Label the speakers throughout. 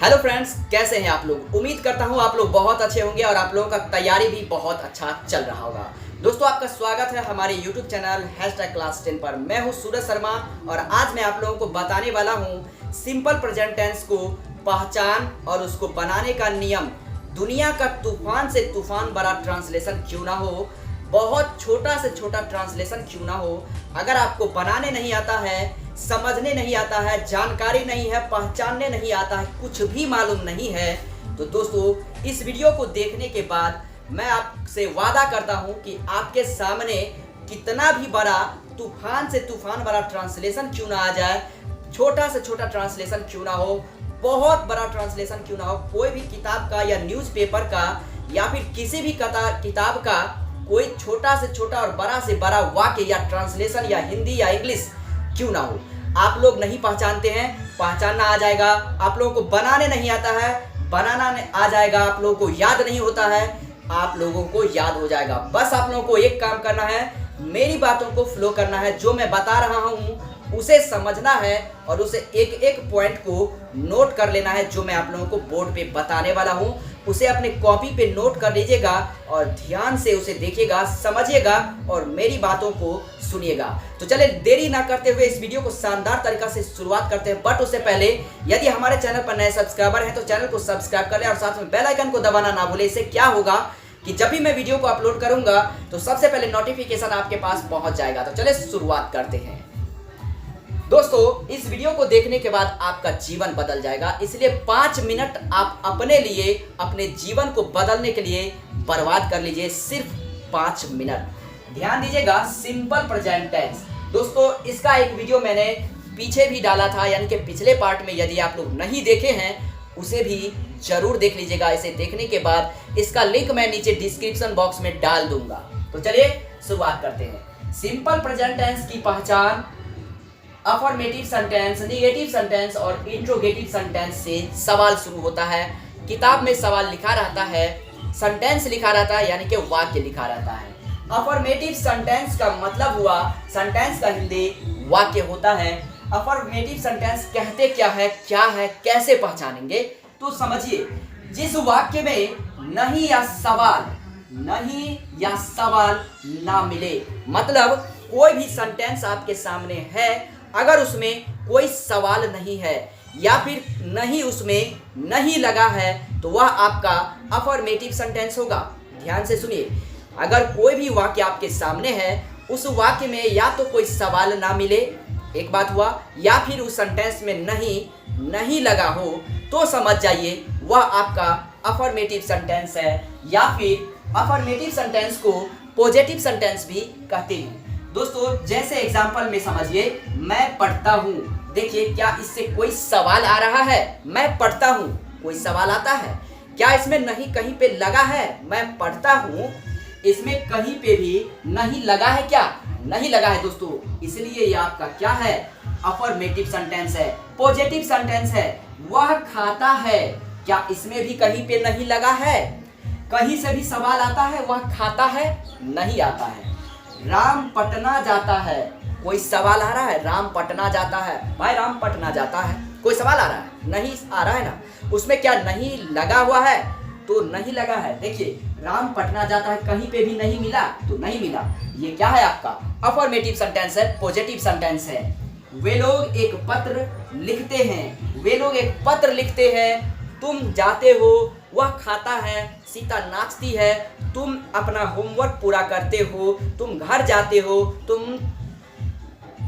Speaker 1: Hello friends, कैसे हैं आप लोग। उम्मीद करता हूं आप लोग बहुत अच्छे होंगे और आप लोगों का तैयारी भी बहुत अच्छा चल रहा होगा। दोस्तों, आपका स्वागत है हमारे YouTube चैनल #क्लास 10 पर। मैं हूं सूरज शर्मा और आज मैं आप लोगों को बताने वाला हूं सिंपल प्रेजेंट टेंस को पहचान और उसको बनाने का नियम। दुनिया का तूफान से तूफान बड़ा ट्रांसलेशन क्यों ना हो, बहुत छोटा से छोटा ट्रांसलेशन क्यों ना हो, अगर आपको बनाने नहीं आता है, समझने नहीं आता है, जानकारी नहीं है, पहचानने नहीं आता है, कुछ भी मालूम नहीं है, तो दोस्तों इस वीडियो को देखने के बाद मैं आपसे वादा करता हूं कि आपके सामने कितना भी बड़ा तूफान से तूफान बड़ा ट्रांसलेशन क्यों ना आ जाए, छोटा से छोटा ट्रांसलेशन क्यों ना हो, बहुत बड़ा ट्रांसलेशन क्यों ना हो, कोई भी किताब का या न्यूज़पेपर का या फिर किसी भी किताब का कोई छोटा से छोटा और बड़ा से बड़ा वाक्य या ट्रांसलेशन या हिंदी या इंग्लिश क्यों ना हो, आप लोग नहीं पहचानते हैं, पहचानना आ जाएगा। आप लोगों को बनाने नहीं आता है, बनाना आ जाएगा। आप लोगों को याद नहीं होता है, आप लोगों को याद हो जाएगा। बस आप लोगों को एक काम करना है, मेरी बातों को फ्लो करना है, जो मैं बता रहा हूँ उसे समझना है और उसे एक एक पॉइंट को नोट कर लेना है। जो मैं आप लोगों को बोर्ड पे बताने वाला हूँ उसे अपने कॉपी पे नोट कर लीजिएगा और ध्यान से उसे देखिएगा, समझिएगा और मेरी बातों को सुनिएगा। तो चले देरी ना करते हुए इस वीडियो को शानदार तरीका से शुरुआत करते हैं। बट उससे पहले यदि हमारे चैनल पर नए सब्सक्राइबर हैं तो चैनल को सब्सक्राइब कर लें और साथ में बेल आइकन को दबाना ना भूलें। इससे क्या होगा कि जब भी मैं वीडियो को अपलोड करूंगा तो सबसे पहले नोटिफिकेशन आपके पास पहुंच जाएगा। तो चले शुरुआत करते हैं। दोस्तों, इस वीडियो को देखने के बाद आपका जीवन बदल जाएगा, इसलिए 5 मिनट आप अपने लिए, अपने जीवन को बदलने के लिए बर्बाद कर लीजिए। सिर्फ 5 मिनट ध्यान दीजिएगा। सिंपल प्रेजेंट टेंस दोस्तों, इसका एक वीडियो मैंने पीछे भी डाला था, यानी कि पिछले पार्ट में। यदि आप लोग नहीं देखे हैं उसे भी जरूर देख लीजिएगा। इसे देखने के बाद इसका लिंक मैं नीचे डिस्क्रिप्शन बॉक्स में डाल दूंगा। तो चलिए शुरुआत करते हैं। सिंपल प्रेजेंट टेंस की पहचान अफर्मेटिव सेंटेंस, नेगेटिव सेंटेंस और इंट्रोगेटिव सेंटेंस से सवाल शुरू होता है। किताब में सवाल लिखा रहता है, सेंटेंस लिखा रहता है, यानी कि वाक्य लिखा रहता है। अफर्मेटिव सेंटेंस का मतलब हुआ, सेंटेंस का हिंदी वाक्य होता है। अफर्मेटिव सेंटेंस कहते क्या है, कैसे पहचानेंगे, तो समझिए। जिस वाक्य में नहीं या सवाल ना मिले, मतलब कोई भी सेंटेंस आपके सामने है, अगर उसमें कोई सवाल नहीं है या फिर नहीं उसमें नहीं लगा है तो वह आपका अफर्मेटिव सेंटेंस होगा। ध्यान से सुनिए, अगर कोई भी वाक्य आपके सामने है, उस वाक्य में या तो कोई सवाल ना मिले, एक बात हुआ, या फिर उस सेंटेंस में नहीं लगा हो, तो समझ जाइए वह आपका अफर्मेटिव सेंटेंस है। या फिर अफर्मेटिव सेंटेंस को पॉजिटिव सेंटेंस भी कहते हैं। दोस्तों, जैसे एग्जांपल में समझिए, मैं पढ़ता हूँ। देखिए, क्या इससे कोई सवाल आ रहा है? मैं पढ़ता हूँ, कोई सवाल आता है क्या? इसमें नहीं कहीं पे लगा है? मैं पढ़ता हूँ, इसमें कहीं पे भी नहीं लगा है क्या? नहीं लगा है दोस्तों, इसलिए ये आपका क्या है? अफर्मेटिव सेंटेंस है, पॉजिटिव सेंटेंस है। वह खाता है, क्या इसमें भी कहीं पे नहीं लगा है? कहीं से भी सवाल आता है? वह खाता है? नहीं आता है। राम पटना जाता है, कोई सवाल आ रहा है? राम पटना जाता है, भाई राम पटना जाता है, कोई सवाल आ रहा है? नहीं आ रहा है ना। उसमें क्या नहीं लगा हुआ है? तो नहीं लगा है। देखिए, राम पटना जाता है, कहीं पे भी नहीं मिला तो नहीं मिला। ये क्या है? आपका अफर्मेटिव सेंटेंस है, पॉजिटिव सेंटेंस है। वे लोग एक पत्र लिखते हैं, वे लोग एक पत्र लिखते हैं। तुम जाते हो, वह खाता है, सीता नाचती है, तुम अपना होमवर्क पूरा करते हो, तुम घर जाते हो, तुम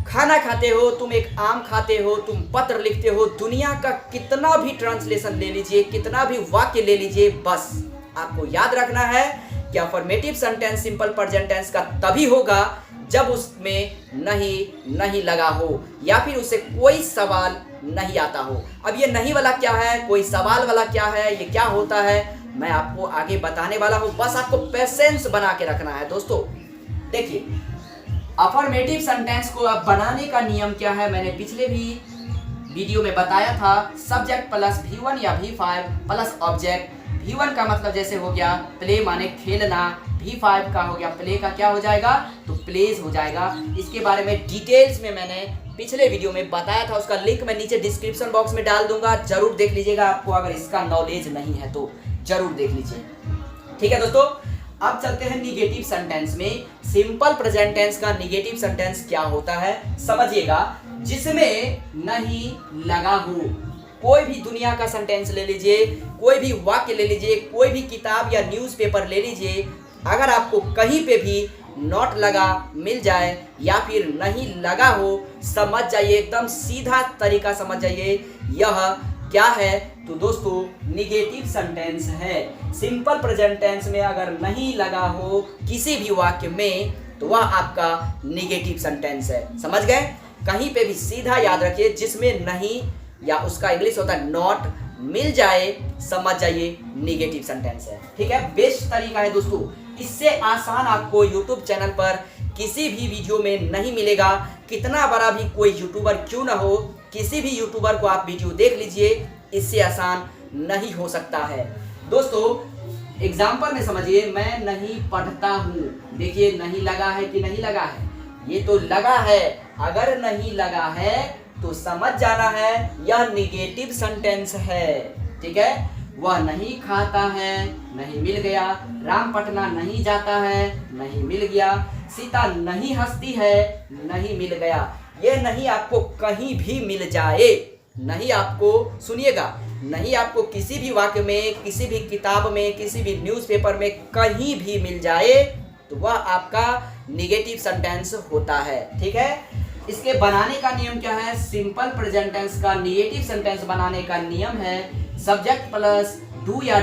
Speaker 1: खाना खाते हो, तुम एक आम खाते हो, तुम पत्र लिखते हो। दुनिया का कितना भी ट्रांसलेशन ले लीजिए, कितना भी वाक्य ले लीजिए, बस आपको याद रखना है कि affirmative sentence simple present tense का तभी होगा जब उसमें नहीं लगा हो या फिर उसे कोई सवाल नहीं आता हो। अब ये नहीं वाला क्या है, कोई सवाल वाला क्या है, ये क्या होता है, मैं आपको आगे बताने वाला हूं। बस आपको पेशेंस बना के रखना है। दोस्तों देखिए, अफर्मेटिव सेंटेंस को अब बनाने का नियम क्या है, मैंने पिछले भी वीडियो में बताया था। सब्जेक्ट प्लस V1 या V5 प्लस ऑब्जेक्ट। V1 का मतलब जैसे हो गया प्ले माने खेलना, V5 का हो गया प्ले का क्या हो जाएगा, तो प्लेज हो जाएगा। इसके बारे में डिटेल्स में मैंने पिछले वीडियो में बताया था, उसका लिंक मैं नीचे डिस्क्रिप्शन बॉक्स में डाल दूंगा, जरूर देख लीजिएगा। आपको अगर इसका नॉलेज नहीं है तो जरूर देख लीजिए। ठीक है दोस्तों, अब चलते हैं निगेटिव सेंटेंस में। सिंपल प्रेजेंट टेंस का निगेटिव सेंटेंस क्या होता है समझिएगा, जिसमें नहीं लगा हो। कोई भी दुनिया का सेंटेंस ले लीजिए, कोई भी वाक्य ले लीजिए, कोई भी किताब या न्यूज़पेपर ले लीजिए, अगर आपको कहीं पे भी नॉट लगा मिल जाए या फिर नहीं लगा हो, समझ जाइए, एकदम सीधा तरीका समझ जाइए यह क्या है। तो दोस्तों निगेटिव सेंटेंस है। सिंपल प्रेजेंट टेंस में अगर नहीं लगा हो किसी भी वाक्य में तो वह आपका निगेटिव सेंटेंस है। समझ गए? कहीं पे भी सीधा याद रखिए, जिसमें नहीं या उसका इंग्लिश होता है नॉट मिल जाए, समझ जाइए निगेटिव सेंटेंस है। ठीक है, बेस्ट तरीका है दोस्तों। इससे आसान आपको YouTube चैनल पर किसी भी वीडियो में नहीं मिलेगा। कितना बड़ा भी कोई यूट्यूबर क्यों ना हो, किसी भी यूट्यूबर को आप वीडियो देख लीजिए, इससे आसान नहीं हो सकता है। दोस्तों एग्जाम्पल में समझिए, मैं नहीं पढ़ता हूँ। देखिए नहीं लगा है कि नहीं लगा है, ये तो लगा है। अगर नहीं लगा है तो समझ जाना है यह निगेटिव सेंटेंस है। ठीक है, वह नहीं खाता है, नहीं मिल गया। राम पटना नहीं जाता है, नहीं मिल गया। सीता नहीं हंसती है, नहीं मिल गया। ये नहीं आपको कहीं भी मिल जाए, नहीं आपको, सुनिएगा, नहीं आपको किसी भी वाक्य में, किसी भी किताब में, किसी भी न्यूज़पेपर में कहीं भी मिल जाए तो वह आपका निगेटिव सेंटेंस होता है। ठीक है, इसके बनाने का नियम क्या है? सिंपल प्रेजेंट टेंस का निगेटिव सेंटेंस बनाने का नियम है सब्जेक्ट प्लस डू या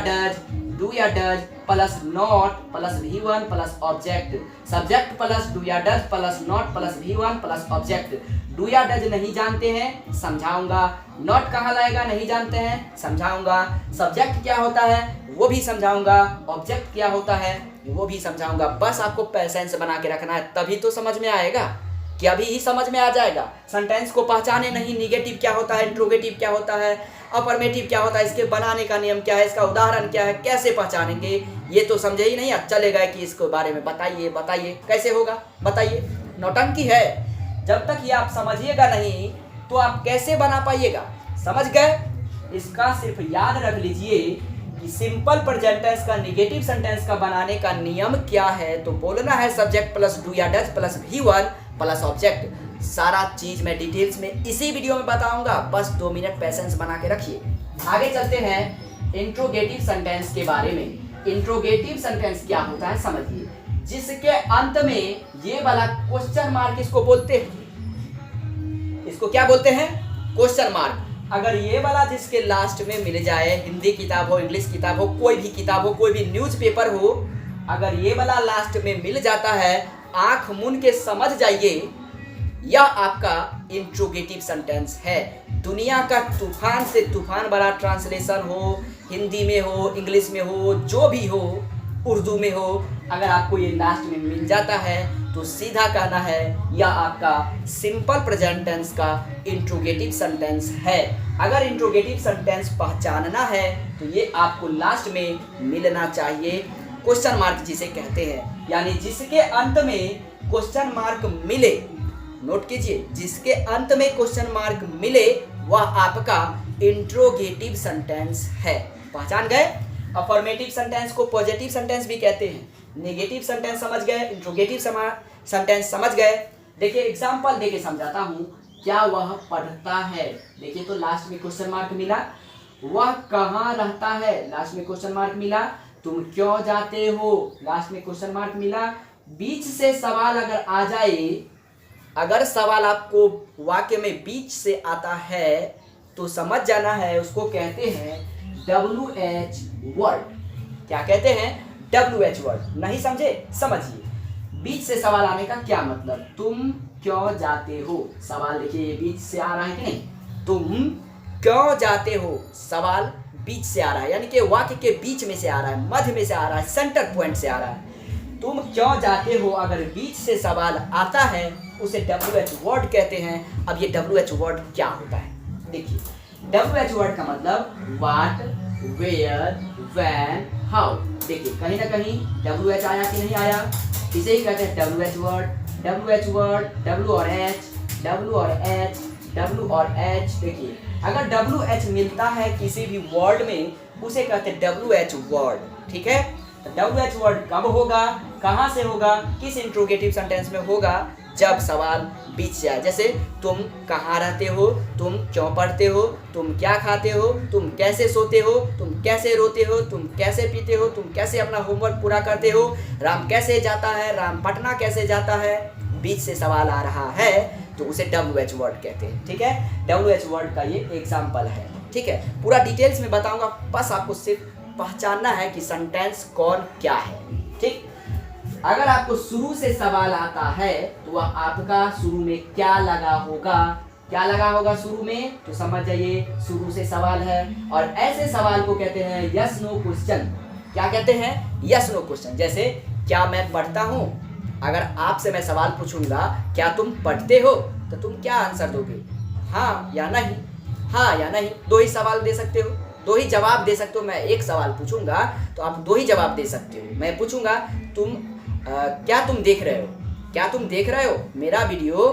Speaker 1: does plus not plus V1 plus object. Subject plus do या does plus not plus V1 plus object. Do या डज नहीं जानते हैं, समझाऊंगा। नॉट कहाँ लाएगा, नहीं जानते हैं, समझाऊंगा। सब्जेक्ट क्या होता है वो भी समझाऊंगा। ऑब्जेक्ट क्या होता है वो भी समझाऊंगा। बस आपको पैसेंस बना के रखना है, तभी तो समझ में आएगा, कि अभी ही समझ में आ जाएगा। सेंटेंस को पहचाने नहीं, निगेटिव क्या होता है, इंट्रोगेटिव क्या होता है, अफर्मेटिव क्या होता है, इसके बनाने का नियम क्या है, इसका उदाहरण क्या है, कैसे पहचानेंगे, ये तो समझे ही नहीं। चलेगा कि इसके बारे में बताइए कैसे होगा, बताइए। नौटंकी है। जब तक ये आप समझिएगा नहीं तो आप कैसे बना पाइएगा। समझ गए? इसका सिर्फ याद रख लीजिए कि सिंपल प्रेजेंट टेंस का निगेटिव सेंटेंस का बनाने का नियम क्या है। तो बोलना है सब्जेक्ट प्लस डू या does plus V1 plus object. सारा चीज मैं डिटेल्स में इसी वीडियो में बताऊंगा, बस 2 मिनट पैसेंस बना के रखिए। आगे चलते हैं इंट्रोगेटिव सेंटेंस के बारे में। इंट्रोगेटिव सेंटेंस क्या होता है समझिए, जिसके अंत में ये वाला क्वेश्चन मार्क इसको बोलते हैं। इसको क्या बोलते हैं? Question mark. अगर ये वाला जिसके लास्ट में मिल जाए, हिंदी किताब हो, इंग्लिश किताब हो, कोई भी किताब हो, कोई भी न्यूज़पेपर हो, अगर ये वाला लास्ट में मिल जाता है, आंख मूंद के समझ जाइए यह आपका इंट्रोगेटिव सेंटेंस है। दुनिया का तूफान से तूफान वाला ट्रांसलेशन हो, हिंदी में हो, इंग्लिश में हो, जो भी हो, उर्दू में हो, अगर आपको ये लास्ट में मिल जाता है तो सीधा कहना है यह आपका सिंपल प्रेजेंट टेंस का इंट्रोगेटिव सेंटेंस है। अगर इंट्रोगेटिव सेंटेंस पहचानना है तो ये आपको लास्ट में मिलना चाहिए, क्वेश्चन मार्क जिसे कहते हैं, यानी जिसके अंत में क्वेश्चन मार्क मिले। नोट कीजिए, जिसके अंत में क्वेश्चन मार्क मिले वह आपका इंट्रोगेटिव सेंटेंस है। पहचान गए? अफर्मेटिव सेंटेंस को पॉजिटिव सेंटेंस भी कहते हैं। नेगेटिव सेंटेंस समझ गए, इंट्रोगेटिव सेंटेंस समझ गए। देखिए एग्जांपल देके समझाता हूँ। क्या वह पढ़ता है? देखिए तो लास्ट में क्वेश्चन मार्क मिला। वह कहाँ रहता है? लास्ट में क्वेश्चन मार्क मिला। तुम क्यों जाते हो? लास्ट में क्वेश्चन मार्क मिला। बीच से सवाल अगर आ जाए, अगर सवाल आपको वाक्य में बीच से आता है तो समझ जाना है उसको कहते हैं WH वर्ड। क्या कहते हैं? WH word. नहीं समझे? समझिए। बीच से सवाल आने का क्या मतलब? तुम क्यों जाते हो? सवाल देखिए ये बीच से आ रहा है कि नहीं? तुम क्यों जाते हो? सवाल बीच से आ रहा है, यानी कि वाक्य के बीच में से आ रहा है, मध्य में से आ रहा है, सेंटर पॉइंट से आ रहा है। तुम क्यों जाते हो अगर बीच से सवाल आता है उसे WH वर्ड कहते हैं। अब ये WH वर्ड क्या होता है? देखिए WH वर्ड का मतलब व्हाट, वेयर, व्हेन, हाउ। देखिए कहीं ना कहीं WH आया कि नहीं आया? इसे ही कहते हैं WH word. WH word W और H W और H देखिए, अगर WH मिलता है किसी भी वर्ड में उसे कहते हैं WH वर्ड। ठीक है, तो WH वर्ड कब होगा, कहाँ से होगा, किस इंट्रोगेटिव सेंटेंस में होगा, जब सवाल बीच जाए। जैसे तुम कहाँ रहते हो, तुम क्यों पढ़ते हो, तुम क्या खाते हो, तुम कैसे सोते हो, तुम कैसे रोते हो, तुम कैसे पीते हो, तुम कैसे अपना होमवर्क पूरा करते हो, राम कैसे जाता है, राम पटना कैसे जाता है, बीच से सवाल आ रहा है तो उसे WH वर्ड कहते हैं। ठीक है, WH वर्ड का ये एग्जाम्पल है। ठीक है, पूरा डिटेल्स में बताऊंगा, बस आपको सिर्फ पहचानना है कि सेंटेंस कौन क्या है। ठीक, अगर आपको शुरू से सवाल आता है तो वह आपका शुरू में क्या लगा होगा, क्या लगा होगा शुरू में, तो समझ जाइए शुरू से सवाल है। और ऐसे सवाल को कहते हैं यस नो क्वेश्चन। क्या कहते हैं, यस नो क्वेश्चन। जैसे क्या मैं पढ़ता हूँ, अगर आपसे मैं सवाल पूछूंगा क्या तुम पढ़ते हो, तो तुम क्या आंसर दोगे, हाँ या नहीं, हाँ या नहीं। दो ही सवाल दे सकते हो, दो ही जवाब दे सकते हो। मैं एक सवाल पूछूंगा तो आप दो ही जवाब दे सकते हो। मैं पूछूंगा तुम क्या तुम देख रहे हो, क्या तुम देख रहे हो मेरा वीडियो,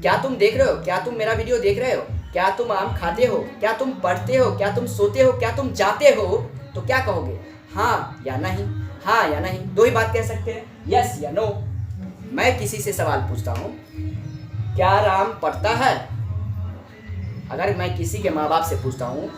Speaker 1: क्या तुम देख रहे हो, क्या तुम मेरा वीडियो देख रहे हो, क्या तुम आम खाते हो, क्या तुम पढ़ते हो, क्या तुम सोते हो, क्या तुम जाते हो, तो क्या कहोगे, हाँ या नहीं, हाँ या नहीं। दो ही बात कह सकते हैं, यस या नो। मैं किसी से सवाल पूछता हूँ क्या राम पढ़ता है, अगर मैं किसी के माँ बाप से पूछता हूँ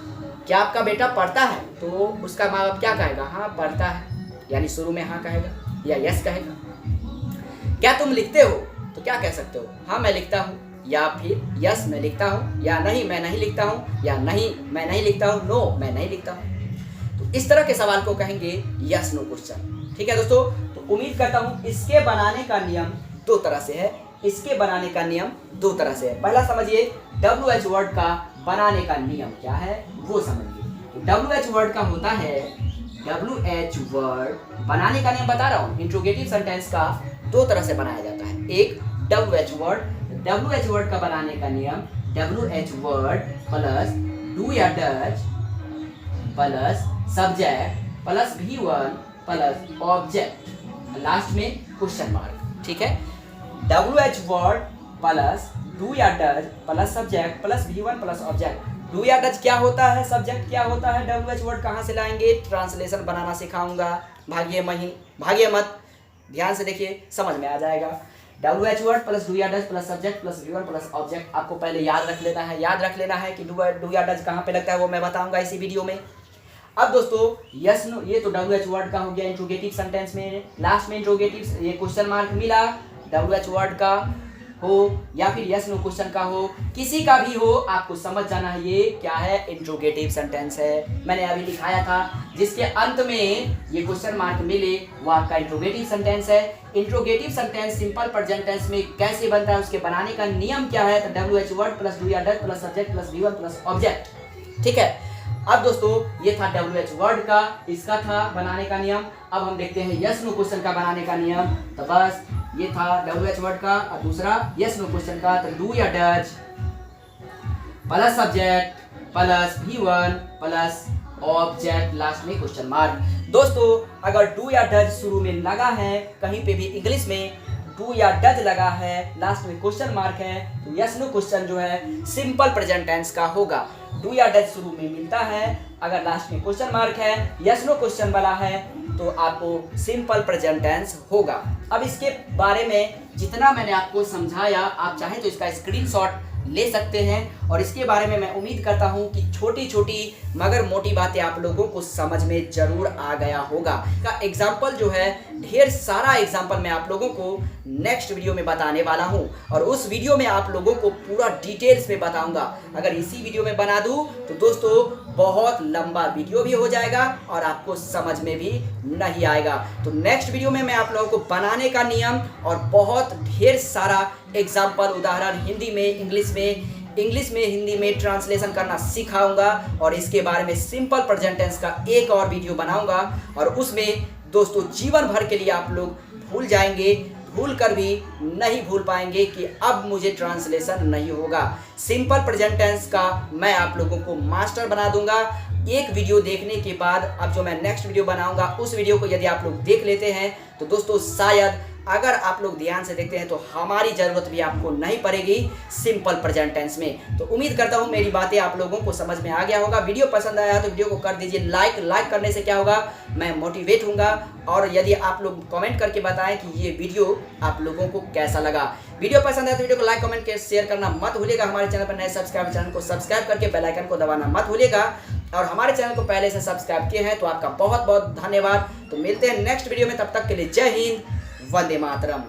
Speaker 1: क्या आपका बेटा पढ़ता है, तो उसका माँ बाप क्या कहेगा, हाँ पढ़ता है, यानी शुरू में हाँ कहेगा या यस कहेगा। क्या तुम लिखते हो, तो क्या कह सकते हो, हाँ मैं लिखता हूँ, या फिर यस मैं लिखता हूँ, या नहीं मैं नहीं लिखता हूँ, या नहीं मैं नहीं लिखता हूँ, नो मैं नहीं लिखता हूँ। तो इस तरह के सवाल को कहेंगे यस नो क्वेश्चन। ठीक है दोस्तों, तो उम्मीद करता हूँ इसके बनाने का नियम दो तरह से है, इसके बनाने का नियम दो तरह से है। पहला समझिए WH वर्ड का बनाने का नियम क्या है वो समझिए। WH वर्ड का होता है, WH वर्ड बनाने का नियम बता रहा हूँ, इंट्रोगेटिव सेंटेंस का दो तरह से बनाया जाता है। एक WH वर्ड का बनाने का नियम WH वर्ड प्लस डू या does plus subject plus V1 plus object, last में क्वेश्चन मार्क। ठीक है, WH वर्ड प्लस डू या does plus subject plus V1 plus object. Do या डज क्या होता है, सब्जेक्ट क्या होता है, WH वर्ड कहाँ से लाएंगे, ट्रांसलेशन बनाना सिखाऊंगा, भागिए मत, ध्यान से देखिए समझ में आ जाएगा। WH वर्ड प्लस डू या does plus subject plus V1 plus object आपको पहले याद रख लेना है कि डू या डज कहाँ पे लगता है वो मैं बताऊंगा इसी वीडियो में। अब दोस्तों यस नो, ये तो WH वर्ड का हो गया इंट्रोगेटिव सेंटेंस में, लास्ट में इंट्रोगेटिव ये क्वेश्चन मार्क मिला, WH वर्ड का हो या फिर यस नो क्वेश्चन का हो, किसी का भी हो, आपको समझ जाना है ये क्या है, इंट्रोगेटिव सेंटेंस है। मैंने अभी दिखाया था जिसके अंत में ये क्वेश्चन मार्क मिले वो आपका इंट्रोगेटिव सेंटेंस है। Interrogative sentence simple present tense में कैसे बनता है, उसके बनाने का नियम क्या है, तो WH वर्ड प्लस डू या does plus subject plus V1 plus object. ठीक है, अब दोस्तों ये था WH वर्ड का, इसका था बनाने का नियम। अब हम देखते हैं यस नो क्वेश्चन का बनाने का नियम। तो बस ये था WH वर्ड का, और दूसरा यस नो क्वेश्चन का, तो डू या does plus subject plus V1 plus object, last में क्वेश्चन मार्क। दोस्तों अगर डू या डज शुरू में लगा है, कहीं पे भी इंग्लिश में डू या डज लगा है, लास्ट में क्वेश्चन मार्क है, तो यस नो क्वेश्चन जो है सिंपल प्रेजेंट टेंस का होगा। डू या डज शुरू में मिलता है, अगर लास्ट में क्वेश्चन मार्क है, यस नो क्वेश्चन वाला है, तो आपको सिंपल प्रेजेंट टेंस होगा। अब इसके बारे में जितना मैंने आपको समझाया, आप चाहें तो इसका स्क्रीनशॉट ले सकते हैं, और इसके बारे में मैं उम्मीद करता हूं कि छोटी छोटी मगर मोटी बातें आप लोगों को समझ में जरूर आ गया होगा। का एग्जाम्पल जो है, ढेर सारा एग्जाम्पल मैं आप लोगों को नेक्स्ट वीडियो में बताने वाला हूं, और उस वीडियो में आप लोगों को पूरा डिटेल्स में बताऊंगा। अगर इसी वीडियो में बना दूं तो दोस्तों बहुत लंबा वीडियो भी हो जाएगा और आपको समझ में भी नहीं आएगा। तो नेक्स्ट वीडियो में मैं आप लोगों को बनाने का नियम और बहुत ढेर सारा एग्जाम्पल, उदाहरण हिंदी में, इंग्लिश में हिंदी में ट्रांसलेशन करना सिखाऊंगा, और इसके बारे में सिंपल प्रेजेंट टेंस का एक और वीडियो बनाऊंगा, और उसमें दोस्तों जीवन भर के लिए आप लोग भूल जाएंगे, भूल कर भी नहीं भूल पाएंगे कि अब मुझे ट्रांसलेशन नहीं होगा। सिंपल प्रेजेंट टेंस का मैं आप लोगों को मास्टर बना दूंगा। एक वीडियो देखने के बाद अब जो मैं नेक्स्ट वीडियो बनाऊंगा, उस वीडियो को यदि आप लोग देख लेते हैं तो दोस्तों शायद अगर आप लोग ध्यान से देखते हैं तो हमारी ज़रूरत भी आपको नहीं पड़ेगी सिंपल प्रेजेंट टेंस में। तो उम्मीद करता हूँ मेरी बातें आप लोगों को समझ में आ गया होगा। वीडियो पसंद आया तो वीडियो को कर दीजिए लाइक करने से क्या होगा, मैं मोटिवेट हूँगा। और यदि आप लोग कमेंट करके बताएं कि ये वीडियो आप लोगों को कैसा लगा। वीडियो पसंद आया तो वीडियो को लाइक कमेंट के शेयर करना मत भूलिएगा। हमारे चैनल पर नए सब्सक्राइब, चैनल को सब्सक्राइब करके बेल आइकन को दबाना मत भूलिएगा। और हमारे चैनल को पहले से सब्सक्राइब किए हैं तो आपका बहुत बहुत धन्यवाद। तो मिलते हैं नेक्स्ट वीडियो में, तब तक के लिए जय हिंद, वंदे मातरम।